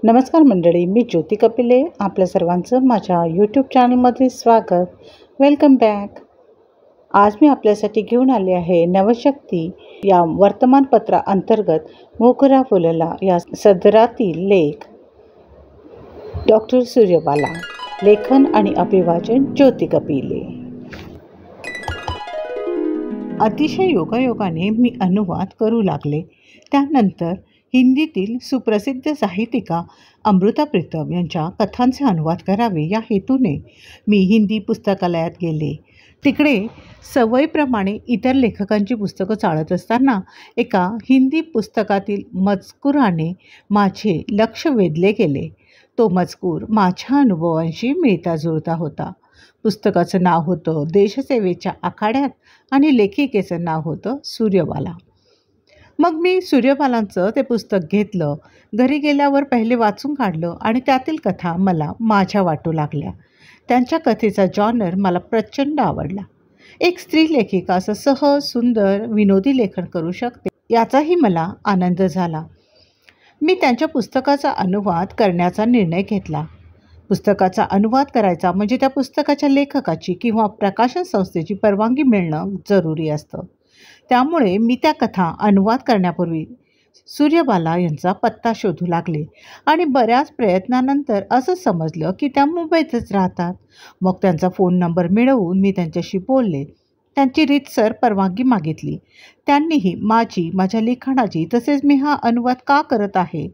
नमस्कार मंडळी, मी ज्योती कपिले. आपल्या सर्वांचं माझ्या यूट्यूब चॅनलमध्ये स्वागत. Welcome back. आज मी आपल्यासाठी घेऊन आले आहे नवशक्ती या वर्तमानपत्रा अंतर्गत मोगरा फुलला या सदरातील लेख. डॉक्टर सूर्यबाला. लेखन आणि अभिवाचन ज्योती कपिले. अतिशय योगायोगाने मी अनुवाद करू लागले. त्यानंतर हिंदीतील सुप्रसिद्ध साहित्यिका अमृता प्रीतम यांच्या कथांचे अनुवाद करावे या हेतूने मी हिंदी पुस्तकालयात गेले. तिकडे सवयीप्रमाणे इतर लेखकांची पुस्तकं चाळत असताना एका हिंदी पुस्तकातील मजकुराने माझे लक्ष वेधले गेले. तो मजकूर माझ्या अनुभवांशी मिळता जुळता होता. पुस्तकाचं नाव होतं देशसेवेच्या आखाड्यात आणि लेखिकेचं नाव होतं सूर्यबाला. मग मी सूर्यबालांचं ते पुस्तक घेतलं. घरी गेल्यावर पहिले वाचून काढलं आणि त्यातील कथा मला माझ्या वाटू लागल्या. त्यांच्या कथेचा जॉनर मला प्रचंड आवडला. एक स्त्री लेखिका असं सहज, सुंदर, विनोदी लेखन करू शकते याचाही मला आनंद झाला. मी त्यांच्या पुस्तकाचा अनुवाद करण्याचा निर्णय घेतला. पुस्तकाचा अनुवाद करायचा म्हणजे त्या पुस्तकाच्या लेखकाची किंवा प्रकाशन संस्थेची परवानगी मिळणं जरुरी असतं. त्यामुळे मी त्या कथा अनुवाद करण्यापूर्वी सूर्यबाला यांचा पत्ता शोधू लागले आणि बऱ्याच प्रयत्नानंतर असं समजलं की त्या मुंबईतच राहतात. मग त्यांचा फोन नंबर मिळवून मी त्यांच्याशी बोलले. त्यांची रीतसर परवानगी मागितली. त्यांनीही माझ्या लिखाणाची तसेच मी हा अनुवाद का करत आहे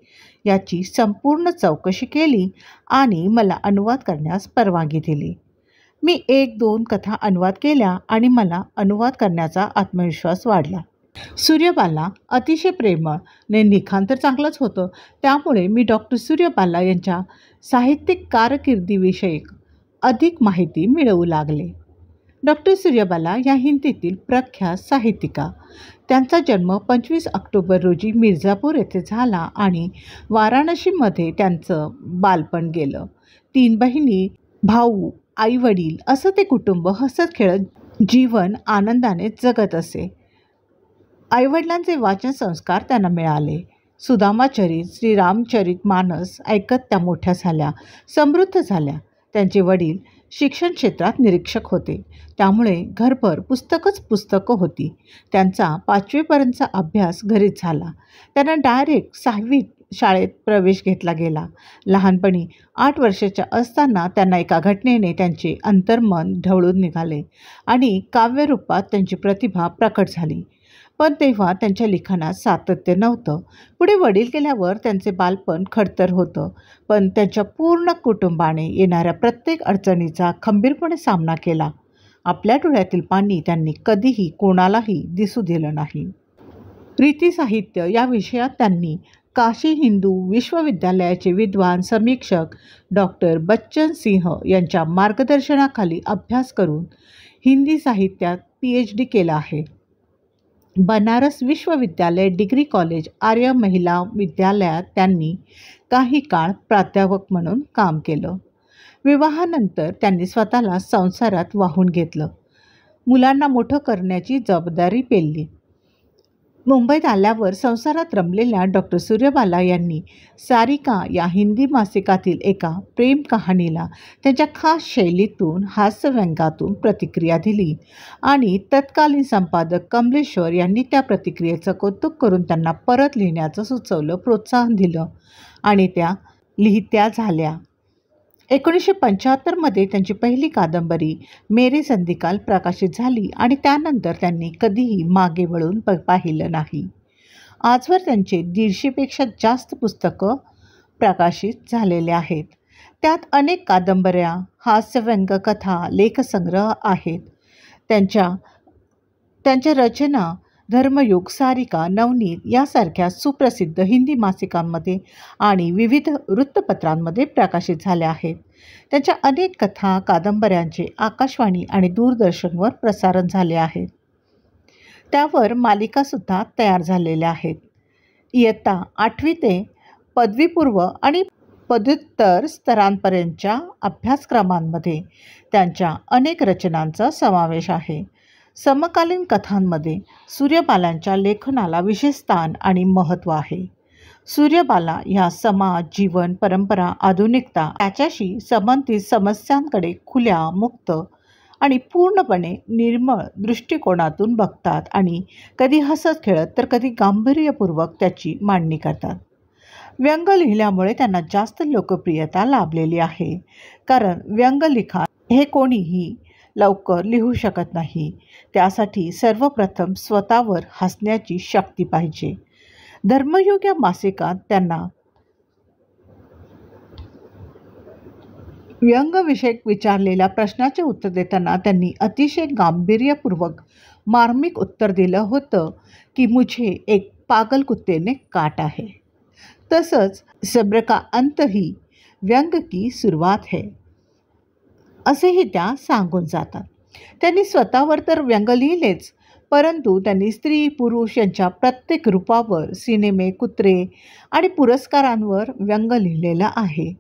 याची संपूर्ण चौकशी केली आणि मला अनुवाद करण्यास परवानगी दिली. मी 1-2 कथा अनुवाद केल्या आणि मला अनुवाद करण्याचा आत्मविश्वास वाढला. सूर्यबाला अतिशय प्रेमळ ने लिखाण तर चांगलंच होतं. त्यामुळे मी डॉक्टर सूर्यबाला यांच्या साहित्यिक कारकिर्दीविषयी अधिक माहिती मिळवू लागले. डॉक्टर सूर्यबाला या हिंदीतील प्रख्यात साहित्यिका. त्यांचा जन्म 25 ऑक्टोबर रोजी मिर्झापूर येथे झाला आणि वाराणसीमध्ये त्यांचं बालपण गेलं. 3 बहिणी, भाऊ, आईवडील असं ते कुटुंब हसत खेळत जीवन आनंदाने जगत असे. आईवडिलांचे वाचन संस्कार त्यांना मिळाले. सुदामाचरित, श्रीरामचरित मानस ऐकत त्या मोठ्या झाल्या, समृद्ध झाल्या. त्यांचे वडील शिक्षण क्षेत्रात निरीक्षक होते. त्यामुळे घरभर पुस्तकं होती. त्यांचा 5वीपर्यंतचा अभ्यास घरीच झाला. त्यांना डायरेक्ट 6वीत शाळेत प्रवेश घेतला गेला. लहानपणी 8 वर्षाच्या असताना त्यांना एका घटनेने त्यांचे अंतर्मन ढवळून निघाले आणि काव्यरूपात त्यांची प्रतिभा प्रकट झाली. पण तेव्हा त्यांच्या लिखाणात सातत्य नव्हतं. पुढे वडील गेल्यावर त्यांचे बालपण खडतर होतं. पण त्यांच्या पूर्ण कुटुंबाने येणाऱ्या प्रत्येक अडचणीचा खंबीरपणे सामना केला. आपल्या डोळ्यातील पाणी त्यांनी कधीही कोणालाही दिसू दिलं नाही. रीतिसाहित्य या विषयात त्यांनी काशी हिंदू विश्वविद्यालयाचे विद्वान समीक्षक डॉक्टर बच्चन सिंह यांच्या मार्गदर्शनाखाली अभ्यास करून हिंदी साहित्यात PhD केलं आहे. बनारस विश्वविद्यालय डिग्री कॉलेज आर्य महिला विद्यालयात त्यांनी काही काळ प्राध्यापक म्हणून काम केलं. विवाहानंतर त्यांनी स्वतःला संसारात वाहून घेतलं. मुलांना मोठं करण्याची जबाबदारी पेलली. मुंबईत आल्यावर संसारात रमलेल्या डॉक्टर सूर्यबाला यांनी सारिका या हिंदी मासिकातील एका प्रेम कहाणीला त्यांच्या खास शैलीतून, हास्यव्यंगातून प्रतिक्रिया दिली आणि तत्कालीन संपादक कमलेश्वर यांनी त्या प्रतिक्रियेचं कौतुक करून त्यांना परत लिहिण्याचं सुचवलं, प्रोत्साहन दिलं आणि त्या लिहित्या झाल्या. 1975मध्ये त्यांची पहिली कादंबरी मेरे संधिकाल प्रकाशित झाली आणि त्यानंतर त्यांनी कधीही मागे वळून पाहिलं नाही. आजवर त्यांचे 150पेक्षा जास्त पुस्तकं प्रकाशित झालेले आहेत. त्यात अनेक कादंबऱ्या, हास्यव्यंग कथा, लेखसंग्रह आहेत. त्यांच्या रचना धर्मयुग, सारिका, नवनीत यासारख्या सुप्रसिद्ध हिंदी मासिकांमध्ये आणि विविध वृत्तपत्रांमध्ये प्रकाशित झाल्या आहेत. त्यांच्या अनेक कथा, कादंबऱ्यांचे आकाशवाणी आणि दूरदर्शनवर प्रसारण झाले आहे. त्यावर मालिकासुद्धा तयार झालेल्या आहेत. इयत्ता 8वी ते पदवीपूर्व आणि पदव्युत्तर स्तरांपर्यंतच्या अभ्यासक्रमांमध्ये त्यांच्या अनेक रचनांचा समावेश आहे. समकालीन कथांमध्ये सूर्यबालांच्या लेखनाला विशेष स्थान आणि महत्त्व आहे. सूर्यबाला ह्या समाज, जीवन, परंपरा, आधुनिकता याच्याशी संबंधित समस्यांकडे खुल्या, मुक्त आणि पूर्णपणे निर्मळ दृष्टिकोनातून बघतात आणि कधी हसत खेळत तर कधी गांभीर्यपूर्वक त्याची मांडणी करतात. व्यंग लिहिल्यामुळे त्यांना जास्त लोकप्रियता लाभलेली आहे, कारण व्यंगलिखाण हे कोणीही लवकर लिहू शकत नाही. त्यासाठी सर्वप्रथम स्वतःवर हसण्याची शक्ती पाहिजे. धर्मयुग या मासिकात त्यांना व्यंगविषयक विचारलेल्या प्रश्नाचे उत्तर देताना त्यांनी अतिशय गांभीर्यपूर्वक मार्मिक उत्तर दिलं होतं की मुझे एक पागल कुत्ते ने काटा है. तसंच सब्र का अंत ही व्यंग की सुरुवात है असेही त्या सांगून जातात. त्यांनी स्वतःवर तर व्यंग लिहिलेच, परंतु त्यांनी स्त्री पुरुष यांच्या प्रत्येक रूपावर, सिनेमे, कुत्रे आणि पुरस्कारांवर व्यंग लिहिलेला आहे.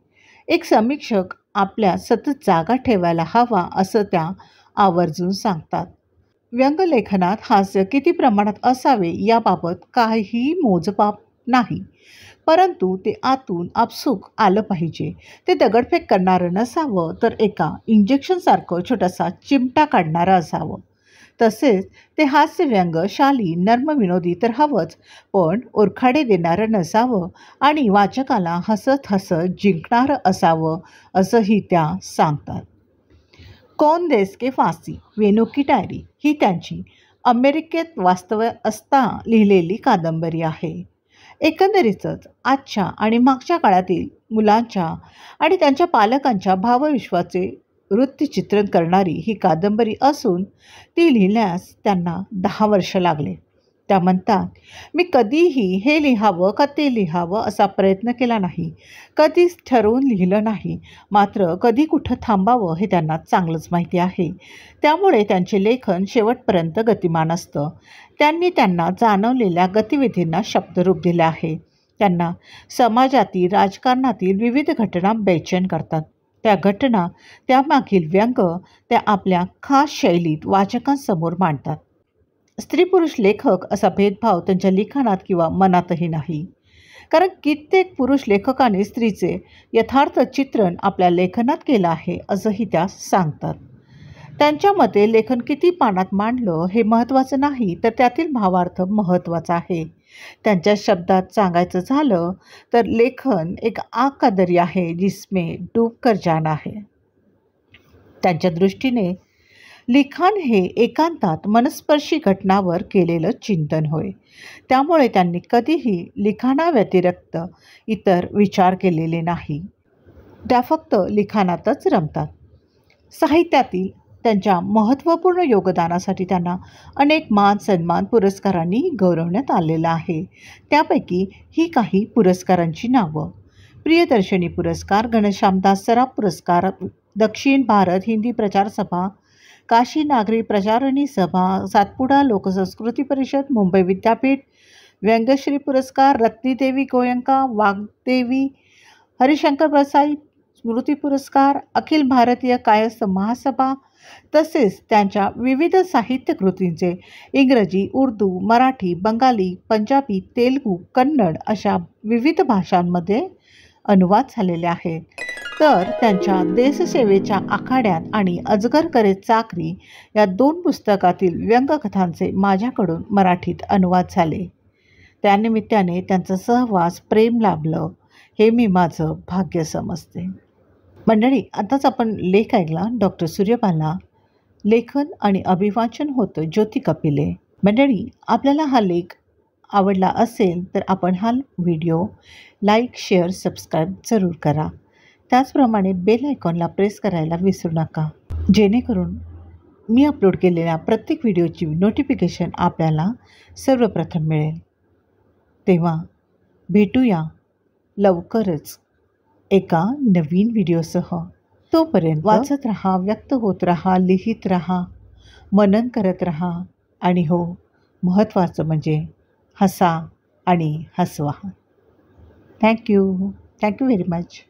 एक समीक्षक आपल्या सतत जागा ठेवायला हवा असं त्या आवर्जून सांगतात. व्यंगलेखनात हास्य किती प्रमाणात असावे याबाबत काहीही मोजमाप नाही, परंतु ते आतून आपसूक आलं पाहिजे. ते दगडफेक करणारं नसावं, तर एका इंजेक्शनसारखं छोटासा चिमटा काढणारं असावं. तसेच ते हास्यव्यंग, शालीन, नर्मविनोदी तर हवंच, पण ओरखाडे देणारं नसावं आणि वाचकाला हसत हसत जिंकणारं असावं असंही त्या सांगतात. कौन देस के फासी, वेणू की डायरी ही त्यांची अमेरिकेत वास्तव्य असता लिहिलेली कादंबरी आहे. एकंदरीतच आजच्या आणि मागच्या काळातील मुलांच्या आणि त्यांच्या पालकांच्या भावविश्वाचे वृत्तचित्रण करणारी ही कादंबरी असून ती लिहिण्यास त्यांना 10 वर्ष लागले. त्या म्हणतात, मी कधीही हे लिहावं का ते लिहावं असा प्रयत्न केला नाही, कधीच ठरवून लिहिलं नाही. मात्र कधी कुठं थांबावं हे त्यांना चांगलंच माहिती आहे. त्यामुळे त्यांचे लेखन शेवटपर्यंत गतिमान असतं. त्यांनी त्यांना जाणवलेल्या गतिविधींना शब्दरूप दिले आहे. त्यांना समाजातील, राजकारणातील विविध घटना बेचैन करतात. त्या घटना, त्यामागील व्यंग त्या आपल्या खास शैलीत वाचकांसमोर मांडतात. स्त्री पुरुष लेखक असा भेदभाव त्यांच्या लिखाणात किंवा मनातही नाही, कारण कित्येक पुरुष लेखकांनी स्त्रीचे यथार्थ चित्रण आपल्या लेखनात केलं आहे असंही त्या सांगतात. त्यांच्या मते लेखन किती पानात मांडलं हे महत्त्वाचं नाही, तर त्यातील भावार्थ महत्त्वाचा आहे. त्यांच्या शब्दात सांगायचं झालं तर लेखन एक आग का दरिया है जिसमें डूबकर जाना है. त्यांच्या दृष्टीने लिखाण हे एकांतात मनस्पर्शी घटनावर केलेलं चिंतन होय. त्यामुळे त्यांनी कधीही लिखाणाव्यतिरिक्त इतर विचार केलेले नाही. त्या फक्त लिखाणातच रमतात. साहित्यातील त्यांच्या महत्त्वपूर्ण योगदानासाठी त्यांना अनेक मान सन्मान पुरस्कारांनी गौरवण्यात आलेलं आहे. त्यापैकी ही काही पुरस्कारांची नावं: प्रियदर्शनी पुरस्कार, घनश्यामदास सराफ पुरस्कार, दक्षिण भारत हिंदी प्रचार सभा, काशी नागरी प्रचारणी सभा, सातपुडा लोकसंस्कृती परिषद, मुंबई विद्यापीठ व्यंगश्री पुरस्कार, रत्नीदेवी गोयंका, वाग्देवी हरिशंकर प्रसाई स्मृती पुरस्कार, अखिल भारतीय कायस्थ महासभा, तसेच त्यांच्या विविध साहित्य कृतींचे इंग्रजी, उर्दू, मराठी, बंगाली, पंजाबी, तेलुगू, कन्नड अशा विविध भाषांमध्ये अनुवाद झालेले आहेत. तर त्यांच्या देशसेवेच्या आखाड्यात आणि अजगर करे चाकरी या 2 पुस्तकातील व्यंगकथांचे माझ्याकडून मराठीत अनुवाद झाले. त्यानिमित्ताने त्यांचा सहवास, प्रेम लाभलं हे मी माझं भाग्य समजते. मंडळी, आताच आपण लेख ऐकला डॉक्टर सूर्यबाला. लेखन आणि अभिवाचन होतं ज्योती कपिले. मंडळी, आपल्याला हा लेख आवडला असेल तर आपण हा व्हिडिओ लाईक, शेअर, सबस्क्राईब जरूर करा. त्याचप्रमाणे बेल आयकॉनला प्रेस करायला विसरू नका, जेणेकरून मी अपलोड केलेल्या प्रत्येक व्हिडिओची नोटिफिकेशन आपल्याला सर्वप्रथम मिळेल. तेव्हा भेटूया लवकरच एका नवीन व्हिडिओसह. तोपर्यंत वाचत रहा, व्यक्त होत रहा, लिहित रहा, मनन करत रहा आणि हो, महत्त्वाचं म्हणजे हसा आणि हसवा. Thank you very much.